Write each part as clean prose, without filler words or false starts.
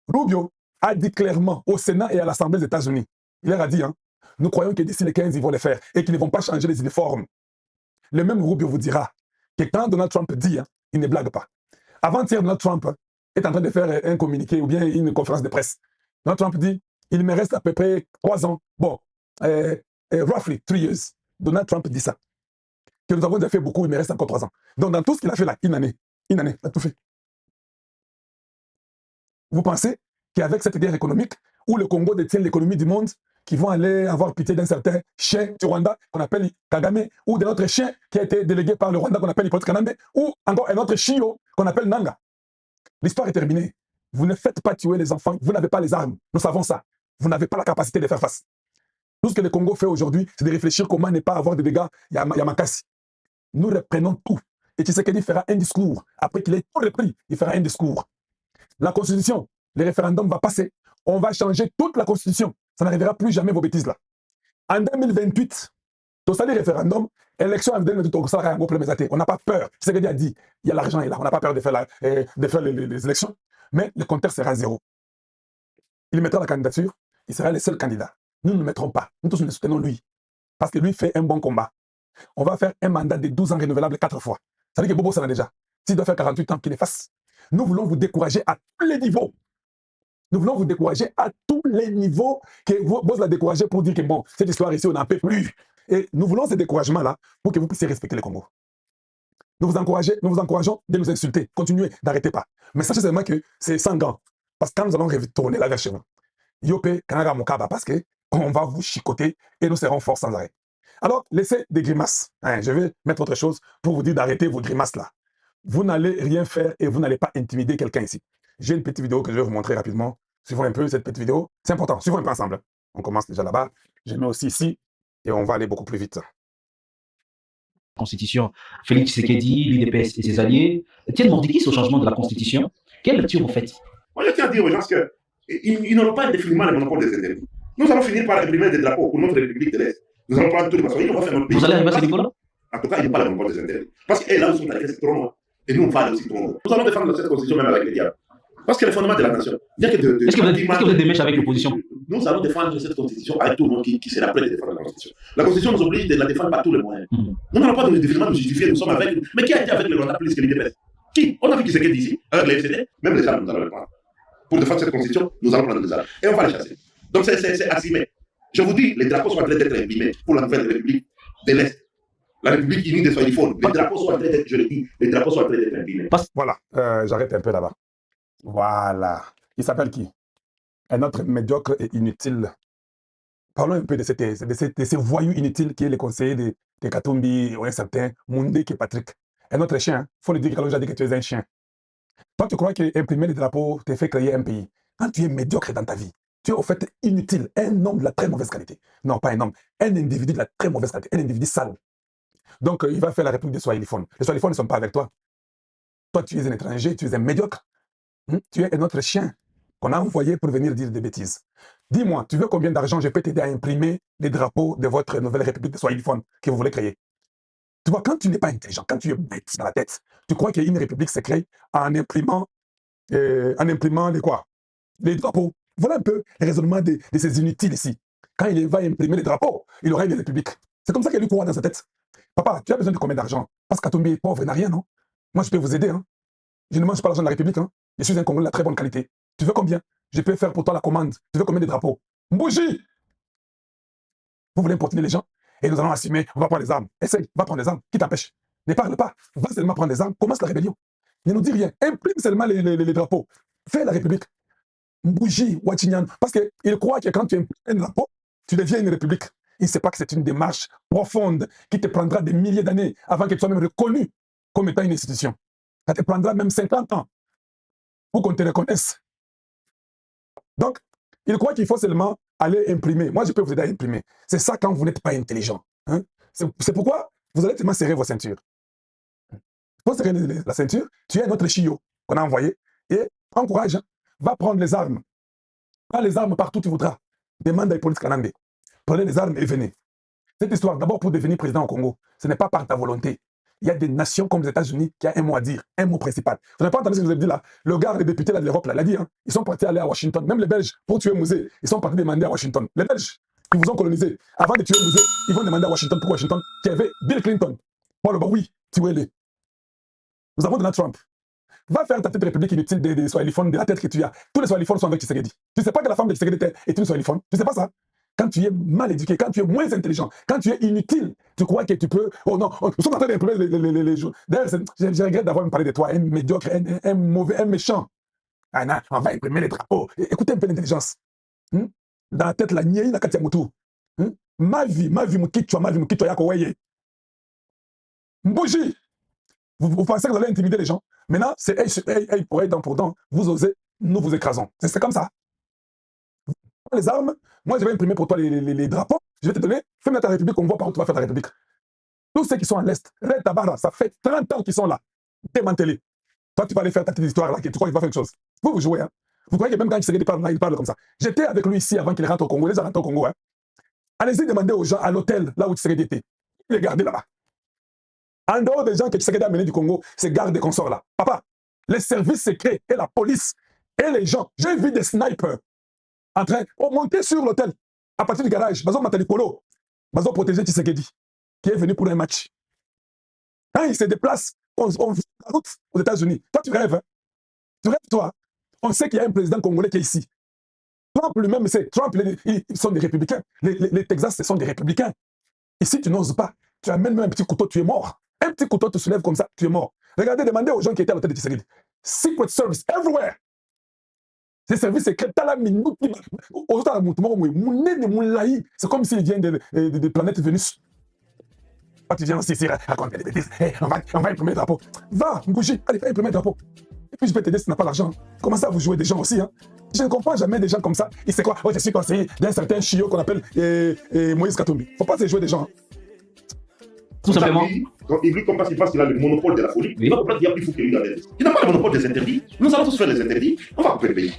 Rubio a dit clairement au Sénat et à l'Assemblée des États-Unis, il leur a dit, hein, nous croyons que d'ici les 15, ils vont les faire et qu'ils ne vont pas changer les uniformes. Le même Rubio vous dira que quand Donald Trump dit, hein, il ne blague pas. Avant-hier, Donald Trump est en train de faire un communiqué ou bien une conférence de presse. Donald Trump dit, il me reste à peu près 3 ans. Bon, roughly 3 years. Donald Trump dit ça. Que nous avons déjà fait beaucoup, il me reste encore 3 ans. Donc, dans tout ce qu'il a fait là, une année, il a tout fait. Vous pensez qu'avec cette guerre économique, où le Congo détient l'économie du monde, qui vont aller avoir pitié d'un certain chien du Rwanda qu'on appelle Kagame, ou d'un autre chien qui a été délégué par le Rwanda qu'on appelle Hippolyte Kanambe, ou encore un autre chiot qu'on appelle Nanga. L'histoire est terminée. Vous ne faites pas tuer les enfants, vous n'avez pas les armes. Nous savons ça. Vous n'avez pas la capacité de faire face. Tout ce que le Congo fait aujourd'hui, c'est de réfléchir comment ne pas avoir de dégâts Yamakasi. Nous reprenons tout. Et Tshisekedi fera un discours. Après qu'il ait tout repris, il fera un discours. La Constitution, le référendum va passer. On va changer toute la Constitution. Ça n'arrivera plus jamais vos bêtises là. En 2028, tout ça, les référendums, élection en 2028, on n'a pas peur. Tshisekedi a dit, il y a l'argent est là. On n'a pas peur de faire, les élections. Mais le compteur sera zéro. Il mettra la candidature, il sera le seul candidat. Nous ne le mettrons pas. Nous tous, nous soutenons lui. Parce que lui fait un bon combat. On va faire un mandat de 12 ans renouvelable 4 fois. Ça veut dire que Bobo, ça va déjà. S'il doit faire 48 ans, qu'il les fasse. Nous voulons vous décourager à tous les niveaux. Nous voulons vous décourager à tous les niveaux. Que vous la décourager pour dire que bon, cette histoire ici, on n'en peut plus. Et nous voulons ce découragement-là pour que vous puissiez respecter le Congo. Nous vous encourageons de nous insulter. Continuez, n'arrêtez pas. Mais sachez seulement que c'est sans gants. Parce que quand nous allons retourner là vers chez vous, Yopé, Kanaga Mokaba, parce qu'on va vous chicoter et nous serons forts sans arrêt. Alors, laissez des grimaces. Hein, je vais mettre autre chose pour vous dire d'arrêter vos grimaces là. Vous n'allez rien faire et vous n'allez pas intimider quelqu'un ici. J'ai une petite vidéo que je vais vous montrer rapidement. Suivons un peu cette petite vidéo. C'est important, suivons un peu ensemble. On commence déjà là-bas. Je mets aussi ici et on va aller beaucoup plus vite. Constitution, Félix Tshisekedi, l'UDPS et ses alliés tiennent mordicus au changement de la Constitution. Quelle lecture vous faites? Moi, je tiens à dire aux gens qu'ils n'auront pas indéfiniment le monopole des intérêts. Nous allons finir par imprimer des drapeaux pour notre République de l'Est. Nous allons prendre tous les passants. Vous allez arriver à ce niveau-là? En tout cas, il n'y a pas le monopole des intérêts. Parce qu'ils là où sont allés, c'est trop loin. Et nous, on va aller aussi trop loin. Nous allons défendre cette constitution même avec les diables. Parce que le fondement de la nation. Est-ce que vous êtes des mèches avec l'opposition? Nous allons défendre cette constitution avec tout le monde qui sera prêt à défendre la constitution. La constitution nous oblige de la défendre par tous les moyens. Nous n'allons pas donner définitivement nous justifier, nous sommes avec. Mais qui a été avec le Rwanda plus que l'IDPS? Qui? On a vu qui c'est qui est ici, avec les FCD, même les armes, nous allons les prendre. Pour défendre cette constitution, nous allons prendre des armes. Et on va les chasser. Donc c'est assumé. Je vous dis, les drapeaux sont en train d'être imprimés pour la nouvelle République de l'Est. La République unie des Swahiliphones. Les drapeaux sont en train d'être, je le dis, les drapeaux sont en train d'être imprimés. Voilà, j'arrête un peu là-bas. Voilà. Il s'appelle qui? Un autre médiocre et inutile. Parlons un peu de ces voyous inutiles qui est le conseiller de Katumbi ou un certain Mundé qui est Patrick. Un autre chien. Il faut le dire que dit que tu es un chien. Toi, tu crois qu'imprimer les drapeaux te fait créer un pays. Quand tu es médiocre dans ta vie, tu es au fait inutile, un homme de la très mauvaise qualité. Non, pas un homme, un individu de la très mauvaise qualité, un individu sale. Donc, il va faire la république des Swahiliphones. Les Swahiliphones ne sont pas avec toi. Toi, tu es un étranger, tu es un médiocre. Tu es un autre chien qu'on a envoyé pour venir dire des bêtises. Dis-moi, tu veux combien d'argent je peux t'aider à imprimer les drapeaux de votre nouvelle république des Swahiliphones que vous voulez créer? Tu vois, quand tu n'es pas intelligent, quand tu es bête dans la tête, tu crois qu'une république se crée en imprimant les quoi? Les drapeaux. Voilà un peu le raisonnement de ces inutiles ici. Quand il va imprimer les drapeaux, il aura une république. C'est comme ça qu'il lui croit dans sa tête. Papa, tu as besoin de combien d'argent? Parce qu'Atombi est pauvre, il n'a rien, non? Moi, je peux vous aider. Hein? Je ne mange pas l'argent de la République. Hein? Je suis un Congolais de très bonne qualité. Tu veux combien? Je peux faire pour toi la commande. Tu veux combien de drapeaux? Bougie! Vous voulez importuner les gens? Et nous allons assumer, on va prendre les armes. Essaye, va prendre les armes. Qui t'empêche? Ne parle pas. Va seulement prendre les armes. Commence la rébellion. Ne nous dis rien. Imprime seulement les drapeaux. Fais la République. Bougie, Wachinyan. Parce qu'il croit que quand tu imprimes un drapeau, tu deviens une République. Il ne sait pas que c'est une démarche profonde qui te prendra des milliers d'années avant que tu sois même reconnu comme étant une institution. Ça te prendra même 50 ans pour qu'on te reconnaisse. Donc, il croit qu'il faut seulement aller imprimer. Moi, je peux vous aider à imprimer. C'est ça quand vous n'êtes pas intelligent. Hein? C'est pourquoi vous allez tellement serrer vos ceintures. Pour serrer la ceinture, tu es un autre chiot qu'on a envoyé et prends courage, hein. Va prendre les armes. Prends les armes partout où tu voudras. Demande à Hippolyte Kanambe. Prenez les armes et venez. Cette histoire, d'abord pour devenir président au Congo, ce n'est pas par ta volonté. il y a des nations comme les États-Unis qui ont un mot à dire, un mot principal. Vous n'avez pas entendu ce que je vous ai dit là? Le gars, les députés là, de l'Europe, là, il a dit, hein, ils sont partis aller à Washington. Même les Belges, pour tuer Mouzé, ils sont partis demander à Washington. Les Belges, qui vous ont colonisé, avant de tuer Mouzé, ils vont demander à Washington pour Washington, qui avait Bill Clinton. Paul, bah oui, tuez-les. Nous avons Donald Trump. Va faire ta tête république inutile des Swahiliphones, de la tête que tu as. Tous les Swahiliphones sont avec Tshisekedi. Tu ne sais pas que la femme de Tshisekedi est une Swahiliphone. Tu ne sais pas ça? Quand tu es mal éduqué, quand tu es moins intelligent, quand tu es inutile, tu crois que tu peux... Oh non, nous sommes en train d'imprimer les jours. D'ailleurs, je regrette d'avoir parlé de toi, un médiocre, un mauvais, un méchant. Ah non, on va imprimer les drapeaux. Écoutez un peu l'intelligence. Dans la tête, la niaï, la katia moutou. Ma vie, moukitua, yako weye. Mbouji. Vous pensez que vous allez intimider les gens. Maintenant, c'est œil pour œil, dent pour dent. Vous osez, nous vous écrasons. C'est comme ça. Les armes, moi je vais imprimer pour toi les drapeaux. Je vais te donner, fais-moi ta République, on voit par où tu vas faire ta République. Tous ceux qui sont à l'Est, Red Tabara, ça fait 30 ans qu'ils sont là. Démantelés. Toi, tu vas aller faire ta petite histoire là, tu crois qu'il va faire quelque chose. Vous jouez, hein. Vous croyez que même quand il parle là, il parle comme ça. J'étais avec lui ici avant qu'il rentre au Congo. Les gens rentrent au Congo, hein. Allez-y demander aux gens à l'hôtel, là où Tshisekedi était. Il est gardé là-bas. En dehors des gens que Tshisekedi a amenés du Congo, ces gardes et consorts là. Papa, les services secrets et la police et les gens, j'ai vu des snipers en train de monter sur l'hôtel à partir du garage. Bazo Matalikolo, Bazo protéger Tshisekedi, qui est venu pour un match. Quand il se déplace, on vit la route aux États-Unis. Toi, tu rêves. Hein? Tu rêves, toi. On sait qu'il y a un président congolais qui est ici. Trump lui-même, Trump, ils sont des républicains. Les Texas, ce sont des républicains. Ici, tu n'oses pas. Tu amènes même un petit couteau, tu es mort. Un petit couteau te soulève comme ça, tu es mort. Regardez, demandez aux gens qui étaient à l'hôtel de Tshisekedi. Secret service, everywhere. Ces services secrets, c'est comme s'il vient de planète Vénus. Quand tu viens aussi ici raconter des bêtises, hey, on va imprimer le drapeau. Va, bougie, allez, va imprimer le drapeau. Et puis je peux t'aider si tu n'as pas l'argent. Commencez à vous jouer des gens aussi. Hein. Je ne comprends jamais des gens comme ça. Et c'est quoi? Oh, je suis conseiller d'un certain chiot qu'on appelle Moïse Katumbi. Faut pas se jouer des gens. Hein. Tout simplement. Il comme parce qu'il a le monopole de la folie, il va comprendre qu'il y a plus fou que lui. Il n'a pas le monopole des interdits. Nous allons tous faire les interdits. On va couper le pays.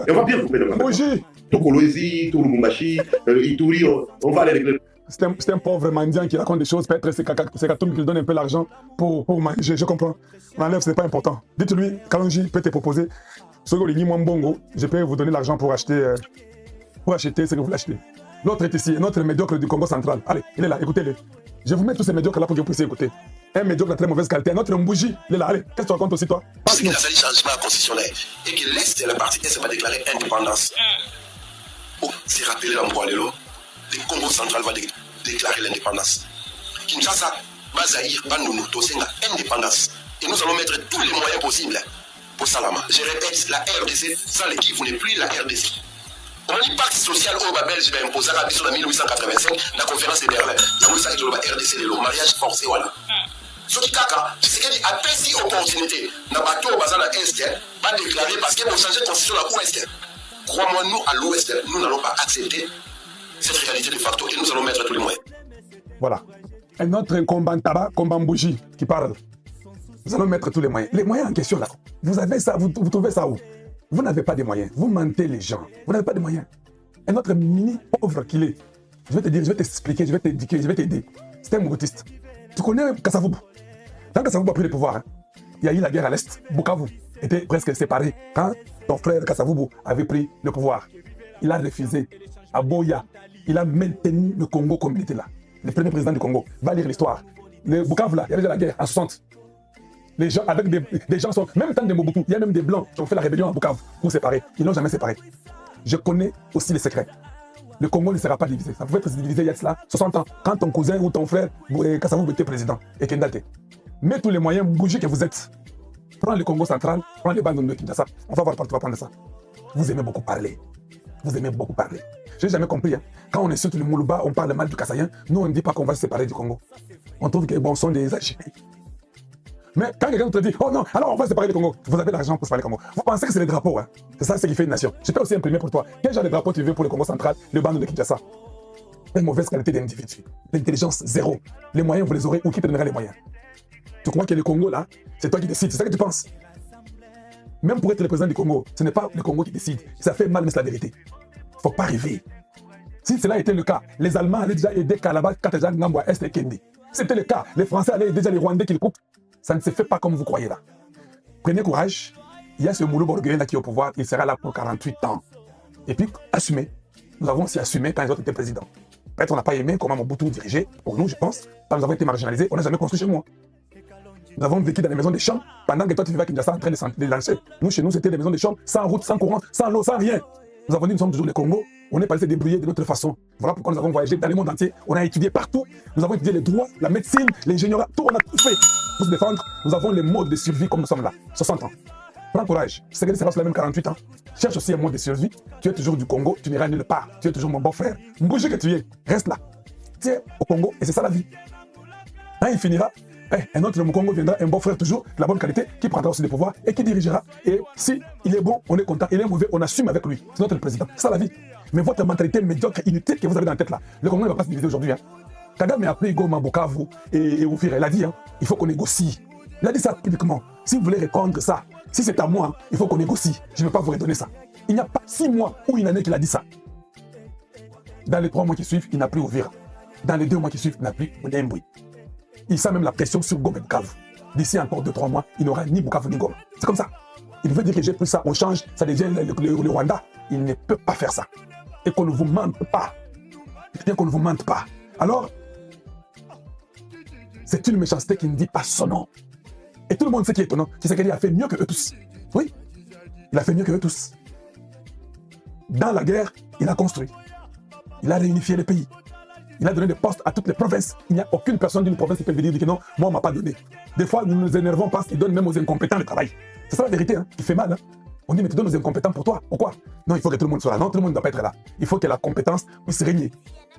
Et on va bien couper le pays. Bougie. Tokolozi, Turumbashi, Ituri, on va aller régler. C'est un pauvre mendiant qui raconte des choses. Peut-être c'est Katumbi qui lui donne un peu l'argent pour manger. Je comprends. On enlève, ce n'est pas important. Dites-lui, Kalonji peut te proposer. Je peux vous donner l'argent pour acheter ce que vous voulez acheter. L'autre est ici, notre médiocre du Congo central. Allez, il est là, écoutez-le. Je vous mets tous ces médiocres là pour que vous puissiez écouter. Un médiocre de très mauvaise qualité, un autre bougie. Il est là, allez, qu'est-ce que tu racontes aussi toi? C'est qu'il a fallu changement constitutionnel et que l'Est de la partie Est va déclarer indépendance. Pour se rappeler l'endroit de l'eau, le Congo central va déclarer l'indépendance. Kinshasa, Bazaïr, Bandounou, Tosenga, indépendance. Et nous allons mettre tous les moyens possibles pour Salama. Je répète, la RDC, sans l'équipe, vous n'êtes plus la RDC. On a dit pacte social au Belge va imposer à en 1885 la conférence de Berlin. La RDC, le mariage forcé, voilà. Ce qui kaka, c'est qu'il y a une opportunité. Dans le bateau, au bazar Est, va déclarer parce qu'il faut changer de constitution à l'Ouest. Crois-moi, nous, à l'Ouest, nous n'allons pas accepter cette réalité de facto et nous allons mettre tous les moyens. Voilà. Un autre combattant, combat bougie, qui parle. Nous allons mettre tous les moyens. Les moyens en question, là, vous avez ça, vous trouvez ça où? Vous n'avez pas de moyens. Vous mentez les gens. Vous n'avez pas de moyens. Un autre mini pauvre qu'il est. Je vais te dire, je vais t'expliquer, je vais t'éduquer, je vais t'aider. C'est un mourutiste. Tu connais Kasavubu? Quand Kasavubu a pris le pouvoir, hein, il y a eu la guerre à l'Est. Bukavu était presque séparé. Quand ton frère Kasavubu avait pris le pouvoir, il a refusé. À Boya, il a maintenu le Congo comme il était là. Le premier président du Congo. Va lire l'histoire. Le Bukavu, là, il y avait déjà la guerre en 60. Les gens, avec des gens sont, même tant de Mobutu, il y a même des blancs qui ont fait la rébellion à Bukavu pour séparer. Ils n'ont jamais séparé. Je connais aussi les secrets. Le Congo ne sera pas divisé. Ça pouvait être divisé il y a cela 60 ans. Quand ton cousin ou ton frère Kasavubu était président et Kendate. Mets tous les moyens bougie que vous êtes. Prends le Congo central, prends les bandes de Kinshasa. On va voir partout, on va prendre ça. Vous aimez beaucoup parler. Vous aimez beaucoup parler. Je n'ai jamais compris. Hein. Quand on insulte le Moulouba, on parle mal du Kassaïen. Nous, on ne dit pas qu'on va se séparer du Congo. On trouve que bon, sont des agités. Mais quand quelqu'un te dit, oh non, alors on va se séparer du Congo, vous avez l'argent pour séparer du Congo. Vous pensez que c'est les drapeaux, hein? C'est ça ce qui fait une nation. Je peux aussi imprimer pour toi. Quel genre de drapeau tu veux pour le Congo central, le bande de Kinshasa? Une mauvaise qualité d'individu. L'intelligence, zéro. Les moyens, vous les aurez ou qui te donnera les moyens? Tu crois que le Congo, là, c'est toi qui décides, c'est ça que tu penses? Même pour être le président du Congo, ce n'est pas le Congo qui décide. Ça fait mal, mais c'est la vérité. Il ne faut pas rêver. Si cela était le cas, les Allemands allaient déjà aider Kalaba, Katajan, Ngambwa, Est et Kendi. C'était le cas. Les Français allaient déjà les Rwandais qui le coupent. Ça ne se fait pas comme vous croyez là. Prenez courage. Il y a ce Moulou Borgueil là qui est au pouvoir. Il sera là pour 48 ans. Et puis, assumez. Nous avons aussi assumé quand les autres étaient présidents. Peut-être on n'a pas aimé comment Mobutu dirigeait. Pour nous, je pense, quand nous avons été marginalisés, on n'a jamais construit chez moi. Nous avons vécu dans les maisons des champs pendant que toi tu vivais à Kinshasa en train de lancer. Nous, chez nous, c'était des maisons des champs sans route, sans courant, sans eau, sans rien. Nous avons dit, nous sommes toujours les Congo. On est passé débrouiller de notre façon. Voilà pourquoi nous avons voyagé dans le monde entier. On a étudié partout. Nous avons étudié les droits, la médecine, l'ingénierie, tout. On a tout fait pour se défendre. Nous avons les modes de survie comme nous sommes là. 60 ans. Prends courage. C'est que c'est la même 48 ans. Cherche aussi un mode de survie. Tu es toujours du Congo. Tu n'iras nulle part. Tu es toujours mon beau frère. Bouge que tu es. Reste là. Tu es au Congo et c'est ça la vie. Quand il finira, un autre le Congo viendra, un beau frère toujours, de la bonne qualité, qui prendra aussi le pouvoir et qui dirigera. Et si il est bon, on est content. Il est mauvais, on assume avec lui. C'est notre président. C'est ça la vie. Mais votre mentalité médiocre, inutile que vous avez dans la tête là, le Congo ne va pas se diviser aujourd'hui. Hein. Kagame a appelé Goma, Bukavu et Ouvira. Il a dit, hein, il faut qu'on négocie. Il a dit ça publiquement. Si vous voulez répondre ça, si c'est à moi, hein, il faut qu'on négocie. Je ne vais pas vous redonner ça. Il n'y a pas 6 mois ou une année qu'il a dit ça. Dans les 3 mois qui suivent, il n'a plus Ouvira. Dans les 2 mois qui suivent, il n'a plus Mbui. Il sent même la pression sur Goma et Bukavu. D'ici encore 2-3 mois, il n'aura ni Bukavu ni Goma. C'est comme ça. Il veut dire que j'ai pris ça, on change, ça devient le Rwanda. Il ne peut pas faire ça. Et qu'on ne vous mente pas. Bien qu'on ne vous mente pas. Alors, c'est une méchanceté qui ne dit pas son nom. Et tout le monde sait qui est étonnant. Tshisekedi a fait mieux que eux tous. Oui, il a fait mieux que eux tous. Dans la guerre, il a construit. Il a réunifié le pays. Il a donné des postes à toutes les provinces. Il n'y a aucune personne d'une province qui peut venir dire que non, moi, on ne m'a pas donné. Des fois, nous nous énervons parce qu'il donne même aux incompétents le travail. C'est ça la vérité, hein, qui fait mal. Hein. On dit, mais tu donnes aux incompétents pour toi. Pourquoi? Non, il faut que tout le monde soit là. Non, tout le monde ne doit pas être là. Il faut que la compétence puisse régner.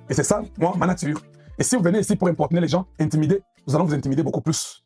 Et c'est ça, moi, ma nature. Et si vous venez ici pour importuner les gens, intimider, nous allons vous intimider beaucoup plus.